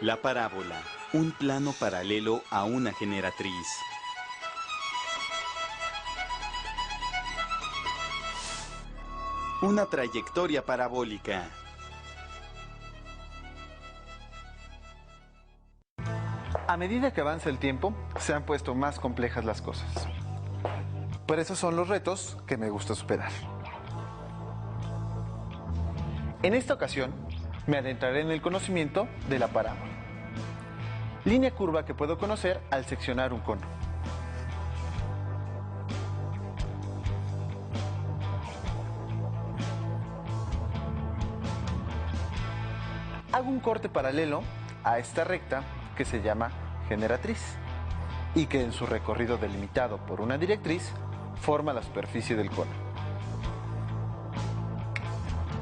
La parábola, un plano paralelo a una generatriz. Una trayectoria parabólica. A medida que avanza el tiempo, se han puesto más complejas las cosas. Por eso son los retos que me gusta superar. En esta ocasión, me adentraré en el conocimiento de la parábola. Línea curva que puedo conocer al seccionar un cono. Hago un corte paralelo a esta recta que se llama generatriz y que en su recorrido delimitado por una directriz forma la superficie del cono.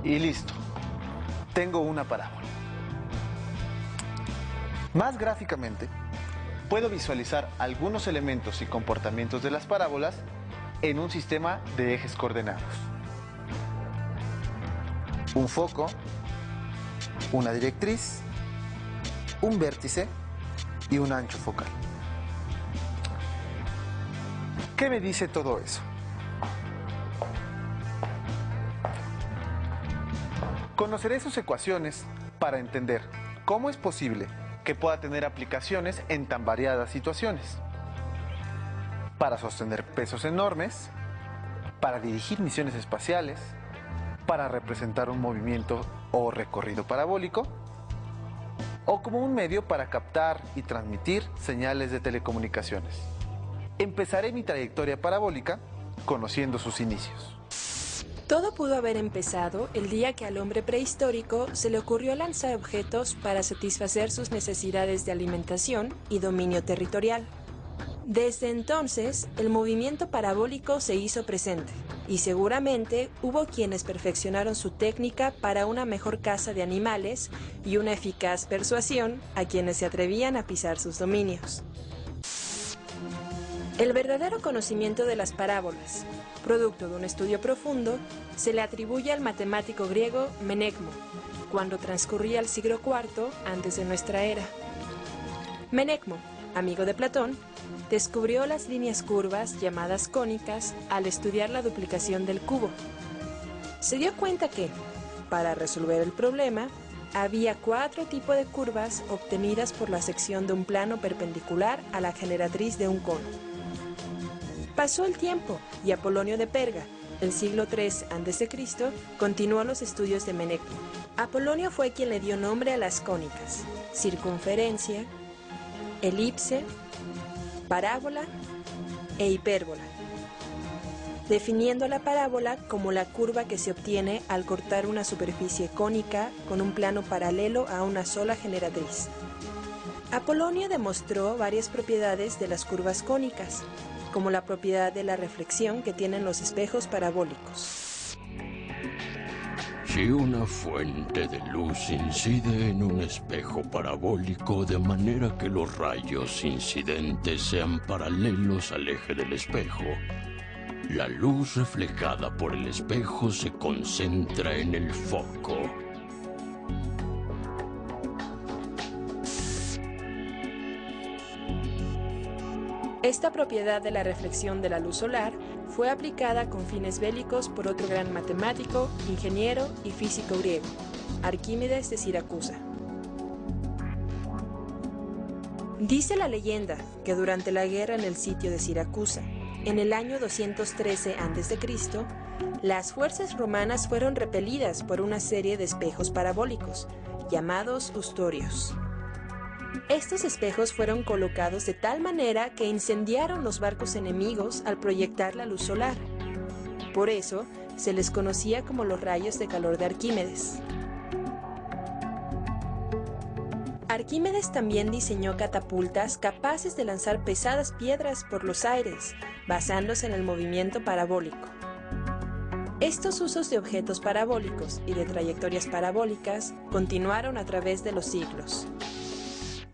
Y listo, tengo una parábola. Más gráficamente, puedo visualizar algunos elementos y comportamientos de las parábolas en un sistema de ejes coordenados. Un foco, una directriz, un vértice y un ancho focal. ¿Qué me dice todo eso? Conoceré sus ecuaciones para entender cómo es posible que pueda tener aplicaciones en tan variadas situaciones. Para sostener pesos enormes, para dirigir misiones espaciales, para representar un movimiento o recorrido parabólico, o como un medio para captar y transmitir señales de telecomunicaciones. Empezaré mi trayectoria parabólica conociendo sus inicios. Todo pudo haber empezado el día que al hombre prehistórico se le ocurrió lanzar objetos para satisfacer sus necesidades de alimentación y dominio territorial. Desde entonces, el movimiento parabólico se hizo presente, y seguramente hubo quienes perfeccionaron su técnica para una mejor caza de animales y una eficaz persuasión a quienes se atrevían a pisar sus dominios. El verdadero conocimiento de las parábolas, producto de un estudio profundo, se le atribuye al matemático griego Menecmo, cuando transcurría el siglo IV antes de nuestra era. Menecmo, amigo de Platón, descubrió las líneas curvas llamadas cónicas al estudiar la duplicación del cubo. Se dio cuenta que, para resolver el problema, había 4 tipos de curvas obtenidas por la sección de un plano perpendicular a la generatriz de un cono. Pasó el tiempo y Apolonio de Perga, el siglo III a.C., continuó los estudios de Menecmo. Apolonio fue quien le dio nombre a las cónicas: circunferencia, elipse, parábola e hipérbola, definiendo la parábola como la curva que se obtiene al cortar una superficie cónica con un plano paralelo a una sola generatriz. Apolonio demostró varias propiedades de las curvas cónicas, como la propiedad de la reflexión que tienen los espejos parabólicos. Si una fuente de luz incide en un espejo parabólico de manera que los rayos incidentes sean paralelos al eje del espejo, la luz reflejada por el espejo se concentra en el foco. Esta propiedad de la reflexión de la luz solar fue aplicada con fines bélicos por otro gran matemático, ingeniero y físico griego, Arquímedes de Siracusa. Dice la leyenda que durante la guerra en el sitio de Siracusa, en el año 213 a.C., las fuerzas romanas fueron repelidas por una serie de espejos parabólicos, llamados ustorios. Estos espejos fueron colocados de tal manera que incendiaron los barcos enemigos al proyectar la luz solar. Por eso, se les conocía como los rayos de calor de Arquímedes. Arquímedes también diseñó catapultas capaces de lanzar pesadas piedras por los aires, basándose en el movimiento parabólico. Estos usos de objetos parabólicos y de trayectorias parabólicas continuaron a través de los siglos,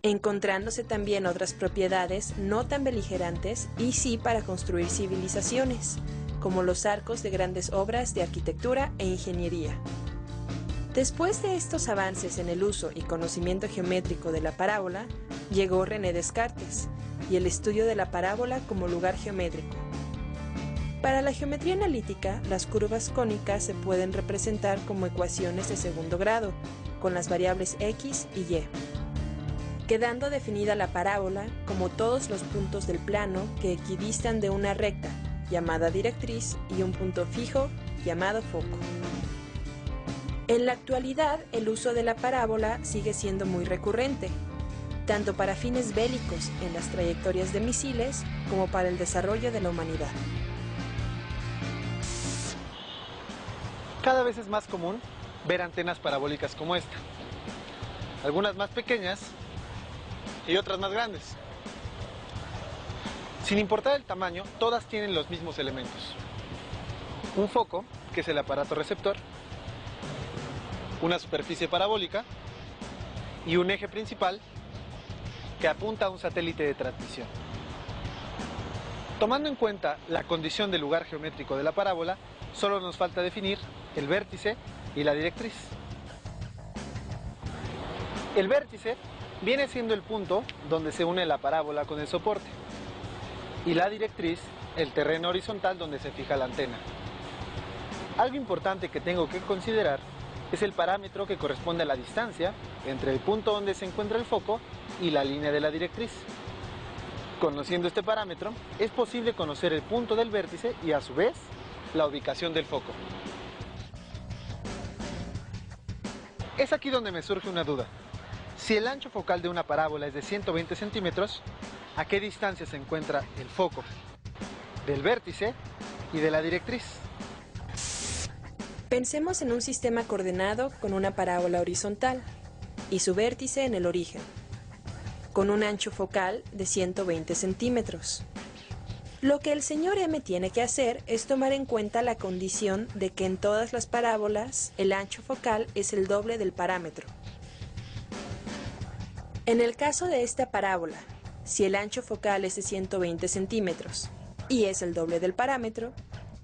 encontrándose también otras propiedades no tan beligerantes y sí para construir civilizaciones, como los arcos de grandes obras de arquitectura e ingeniería. Después de estos avances en el uso y conocimiento geométrico de la parábola, llegó René Descartes y el estudio de la parábola como lugar geométrico. Para la geometría analítica, las curvas cónicas se pueden representar como ecuaciones de segundo grado, con las variables x y y, quedando definida la parábola como todos los puntos del plano que equidistan de una recta, llamada directriz, y un punto fijo, llamado foco. En la actualidad, el uso de la parábola sigue siendo muy recurrente, tanto para fines bélicos en las trayectorias de misiles como para el desarrollo de la humanidad. Cada vez es más común ver antenas parabólicas como esta. Algunas más pequeñas y otras más grandes. Sin importar el tamaño, todas tienen los mismos elementos. Un foco, que es el aparato receptor, una superficie parabólica y un eje principal que apunta a un satélite de transmisión. Tomando en cuenta la condición del lugar geométrico de la parábola, solo nos falta definir el vértice y la directriz. El vértice viene siendo el punto donde se une la parábola con el soporte, y la directriz, el terreno horizontal donde se fija la antena. Algo importante que tengo que considerar es el parámetro que corresponde a la distancia entre el punto donde se encuentra el foco y la línea de la directriz. Conociendo este parámetro, es posible conocer el punto del vértice y a su vez la ubicación del foco. Es aquí donde me surge una duda. Si el ancho focal de una parábola es de 120 centímetros, ¿a qué distancia se encuentra el foco del vértice y de la directriz? Pensemos en un sistema coordenado con una parábola horizontal y su vértice en el origen, con un ancho focal de 120 centímetros. Lo que el señor M tiene que hacer es tomar en cuenta la condición de que en todas las parábolas el ancho focal es el doble del parámetro. En el caso de esta parábola, si el ancho focal es de 120 centímetros y es el doble del parámetro,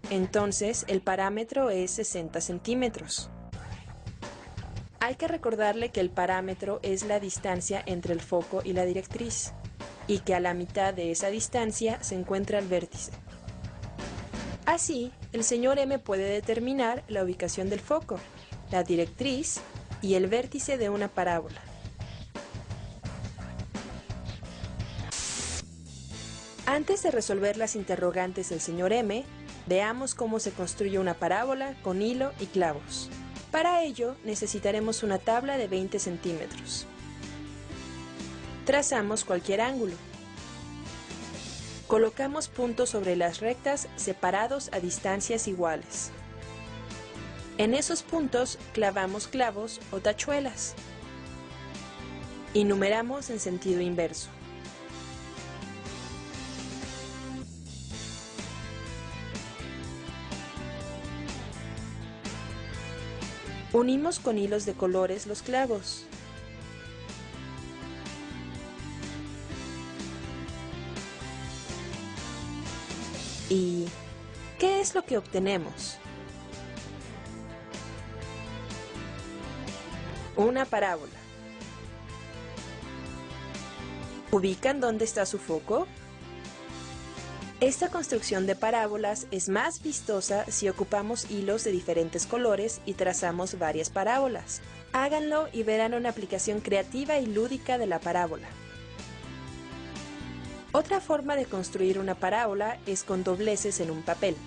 entonces el parámetro es 60 centímetros. Hay que recordarle que el parámetro es la distancia entre el foco y la directriz, y que a la mitad de esa distancia se encuentra el vértice. Así, el señor M puede determinar la ubicación del foco, la directriz y el vértice de una parábola. Antes de resolver las interrogantes del señor M, veamos cómo se construye una parábola con hilo y clavos. Para ello, necesitaremos una tabla de 20 centímetros. Trazamos cualquier ángulo. Colocamos puntos sobre las rectas separados a distancias iguales. En esos puntos clavamos clavos o tachuelas. Y numeramos en sentido inverso. Unimos con hilos de colores los clavos. ¿Y qué es lo que obtenemos? Una parábola. ¿Ubican dónde está su foco? Esta construcción de parábolas es más vistosa si ocupamos hilos de diferentes colores y trazamos varias parábolas. Háganlo y verán una aplicación creativa y lúdica de la parábola. Otra forma de construir una parábola es con dobleces en un papel.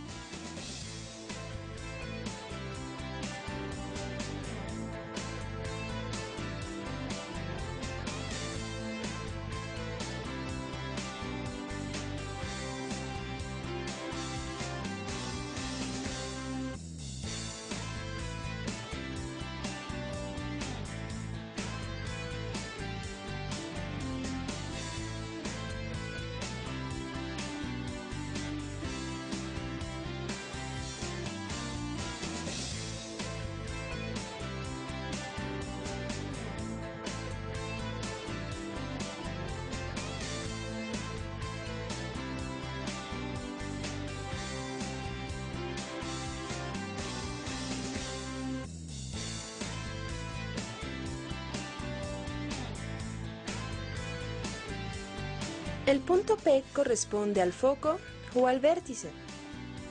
¿El punto P corresponde al foco o al vértice?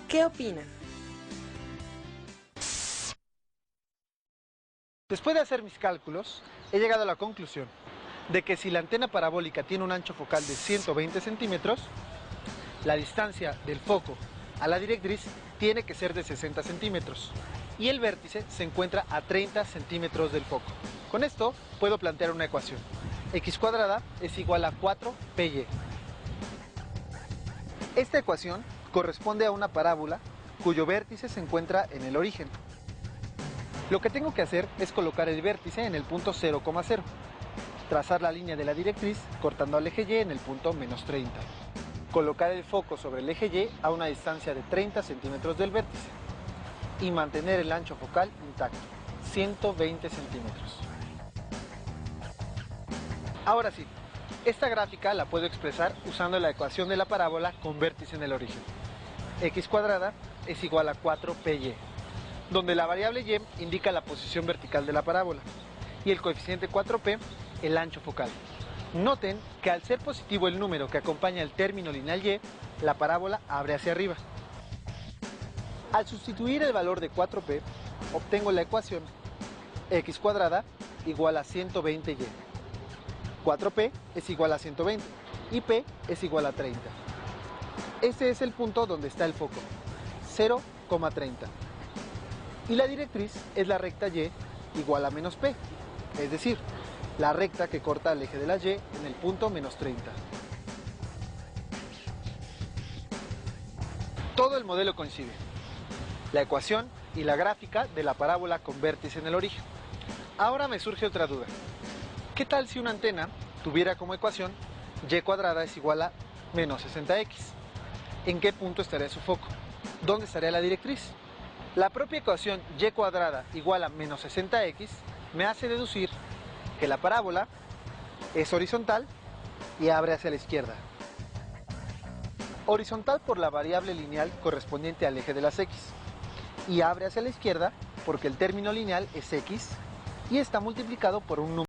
¿Qué opinan? Después de hacer mis cálculos, he llegado a la conclusión de que si la antena parabólica tiene un ancho focal de 120 centímetros, la distancia del foco a la directriz tiene que ser de 60 centímetros y el vértice se encuentra a 30 centímetros del foco. Con esto puedo plantear una ecuación. X cuadrada es igual a 4PY. Esta ecuación corresponde a una parábola cuyo vértice se encuentra en el origen. Lo que tengo que hacer es colocar el vértice en el punto 0,0. Trazar la línea de la directriz cortando al eje Y en el punto menos 30. Colocar el foco sobre el eje Y a una distancia de 30 centímetros del vértice. Y mantener el ancho focal intacto, 120 centímetros. Ahora sí, esta gráfica la puedo expresar usando la ecuación de la parábola con vértice en el origen. X cuadrada es igual a 4PY, donde la variable Y indica la posición vertical de la parábola y el coeficiente 4P el ancho focal. Noten que al ser positivo el número que acompaña el término lineal Y, la parábola abre hacia arriba. Al sustituir el valor de 4P, obtengo la ecuación X cuadrada igual a 120Y. 4P es igual a 120 y P es igual a 30. Este es el punto donde está el foco, 0,30. Y la directriz es la recta Y igual a menos P, es decir, la recta que corta el eje de la Y en el punto menos 30. Todo el modelo coincide. La ecuación y la gráfica de la parábola con vértice en el origen. Ahora me surge otra duda. ¿Qué tal si una antena tuviera como ecuación Y cuadrada es igual a menos 60x? ¿En qué punto estaría su foco? ¿Dónde estaría la directriz? La propia ecuación Y cuadrada igual a menos 60x me hace deducir que la parábola es horizontal y abre hacia la izquierda. Horizontal por la variable lineal correspondiente al eje de las x y abre hacia la izquierda porque el término lineal es x y está multiplicado por un número